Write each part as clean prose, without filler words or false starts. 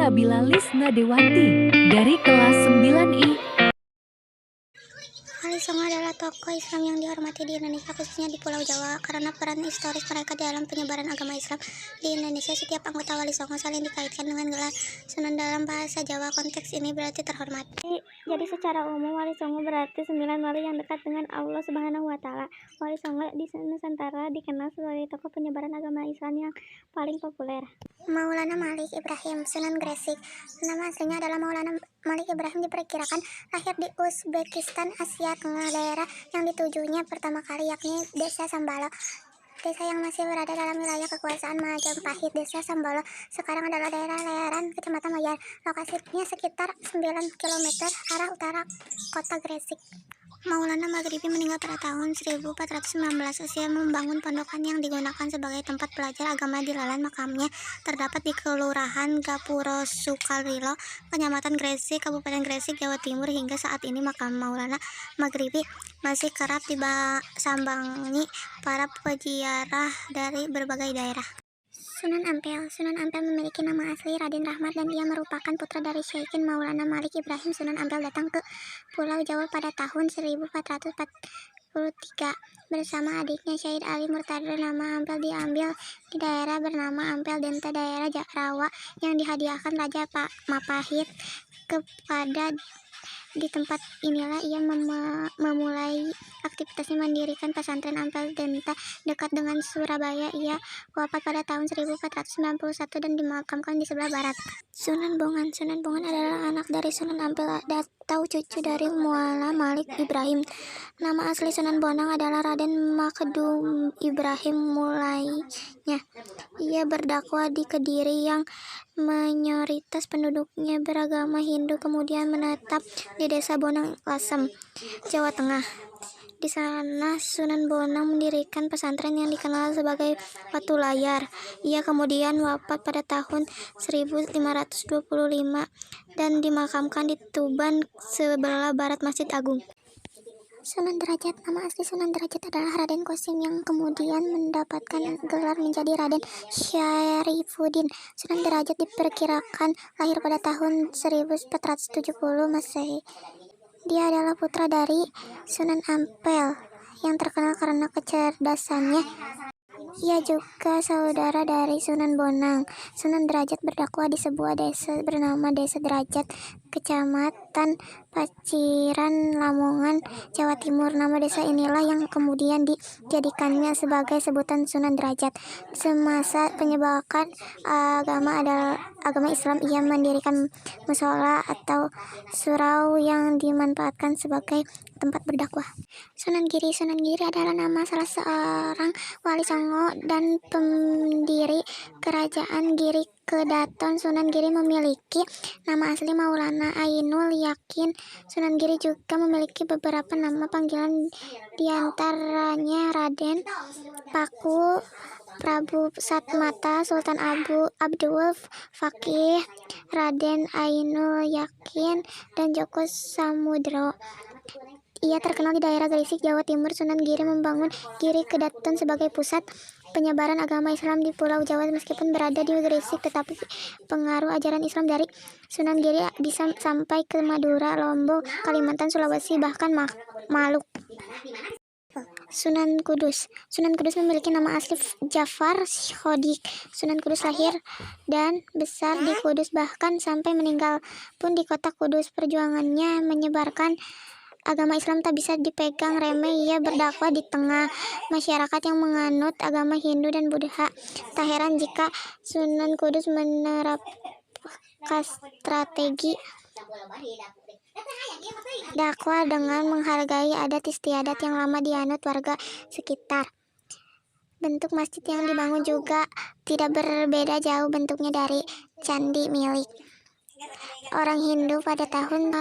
Nabila Lisna Dewanti dari kelas 9I. Ali Songo adalah tokoh Islam yang dihormati di Indonesia, khususnya di Pulau Jawa, karena peran historis mereka dalam penyebaran agama Islam di Indonesia. Setiap anggota Wali Songo saling dikaitkan dengan gelar Sunan dalam bahasa Jawa. Konteks ini berarti terhormati. Jadi secara umum Wali Songo berarti 9 wali yang dekat dengan Allah Subhanahu wa Ta'ala. Wali Songo di Nusantara dikenal sebagai tokoh penyebaran agama Islam yang paling populer. Maulana Malik Ibrahim Sunan Gresik. Nama aslinya adalah Maulana Malik Ibrahim. Diperkirakan lahir di Uzbekistan, Asia Tengah. Daerah yang ditujunya pertama kali yakni Desa Sambalo, desa yang masih berada dalam wilayah kekuasaan Majapahit. Desa Sambalo sekarang adalah daerah Leran, Kecamatan Mayar. Lokasinya sekitar 9 km arah utara kota Gresik. Maulana Maghribi meninggal pada tahun 1419. Usia membangun pondokan yang digunakan sebagai tempat belajar agama di Lalan. Makamnya terdapat di Kelurahan Gapuro Sukarilo, Kecamatan Gresik, Kabupaten Gresik, Jawa Timur. Hingga saat ini makam Maulana Maghribi masih kerap disambangi para peziarah dari berbagai daerah. Sunan Ampel. Sunan Ampel memiliki nama asli Raden Rahmat dan ia merupakan putra dari Syaikhin Maulana Malik Ibrahim. Sunan Ampel datang ke Pulau Jawa pada tahun 1443 bersama adiknya Syahid Ali Murtado. Nama Ampel diambil di daerah bernama Ampel Denta, daerah Rawa, yang dihadiahkan Raja Mapahit kepada. Di tempat inilah ia memulai aktivitasnya, mendirikan pesantren Ampel Denta dekat dengan Surabaya. Ia wafat pada tahun 1491 dan dimakamkan di sebelah barat. Sunan Bongan. Sunan Bongan adalah anak dari Sunan Ampel atau cucu dari Muala Malik Ibrahim. Nama asli Sunan Bonang adalah Raden Makdum Ibrahim Mulainya. Ia berdakwah di Kediri yang mayoritas penduduknya beragama Hindu, kemudian menetap di Desa Bonang Lasem, Jawa Tengah. Di sana Sunan Bonang mendirikan pesantren yang dikenal sebagai Batu Layar. Ia kemudian wafat pada tahun 1525 dan dimakamkan di Tuban sebelah barat Masjid Agung. Sunan Derajat. Nama asli Sunan Derajat adalah Raden Kosim yang kemudian mendapatkan gelar menjadi Raden Syarifuddin. Sunan Derajat diperkirakan lahir pada tahun 1470 Masehi. Dia adalah putra dari Sunan Ampel yang terkenal karena kecerdasannya. Ia juga saudara dari Sunan Bonang. Sunan Derajat berdakwah di sebuah desa bernama Desa Derajat, Kecamatan Paciran, Lamongan, Jawa Timur. Nama desa inilah yang kemudian dijadikannya sebagai sebutan Sunan Derajat. Semasa penyebaran agama Islam, ia mendirikan musola atau surau yang dimanfaatkan sebagai tempat berdakwah. Sunan Giri. Sunan Giri adalah nama salah seorang wali Songo dan pendiri kerajaan Giri Kedaton. Sunan Giri memiliki nama asli Maulana Ainul Yakin. Sunan Giri juga memiliki beberapa nama panggilan, diantaranya Raden Paku, Prabu Satmata, Sultan Abdul Fakih, Raden Ainul Yakin, dan Joko Samudro. Ia terkenal di daerah Gresik, Jawa Timur. Sunan Giri membangun Giri Kedaton sebagai pusat penyebaran agama Islam di Pulau Jawa. Meskipun berada di Gresik, tetapi pengaruh ajaran Islam dari Sunan Giri bisa sampai ke Madura, Lombok, Kalimantan, Sulawesi, bahkan Maluku. Sunan Kudus. Sunan Kudus memiliki nama asli Jafar Shodik. Sunan Kudus lahir dan besar di Kudus, bahkan sampai meninggal pun di kota Kudus. Perjuangannya menyebarkan agama Islam tak bisa dipegang remeh. Ia berdakwah di tengah masyarakat yang menganut agama Hindu dan Buddha. Tak heran jika Sunan Kudus menerapkan strategi dakwah dengan menghargai adat istiadat yang lama dianut warga sekitar. Bentuk masjid yang dibangun juga tidak berbeda jauh bentuknya dari candi milik orang Hindu. Pada tahun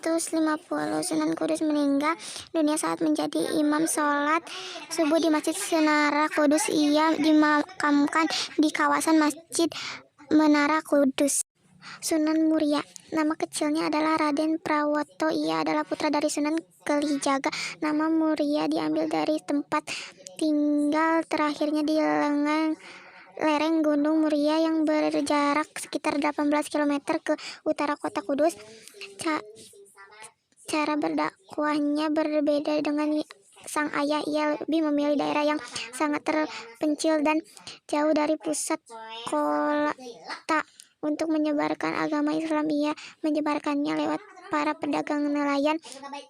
450 Sunan Kudus meninggal dunia saat menjadi imam sholat subuh di Masjid Menara Kudus. Ia dimakamkan di kawasan Masjid Menara Kudus. Sunan Muria. Nama kecilnya adalah Raden Prawoto. Ia adalah putra dari Sunan Kalijaga. Nama Muria diambil dari tempat tinggal terakhirnya di lereng Gunung Muria yang berjarak sekitar 18 km ke utara kota Kudus. Cara berdakwahnya berbeda dengan sang ayah. Ia lebih memilih daerah yang sangat terpencil dan jauh dari pusat kota. Untuk menyebarkan agama Islam, ia menyebarkannya lewat para pedagang, nelayan,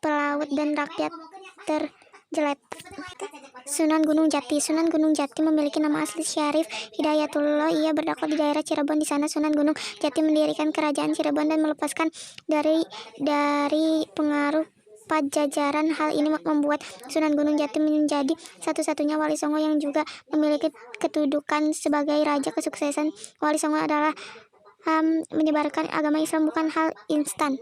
pelaut, dan rakyat tergeletak. Sunan Gunung Jati. Sunan Gunung Jati memiliki nama asli Syarif Hidayatullah. Ia berdakwah di daerah Cirebon. Di sana Sunan Gunung Jati mendirikan kerajaan Cirebon dan melepaskan dari pengaruh Pajajaran. Hal ini membuat Sunan Gunung Jati menjadi satu-satunya Wali Songo yang juga memiliki kedudukan sebagai raja. Kesuksesan Wali Songo adalah menyebarkan agama Islam bukan hal instan.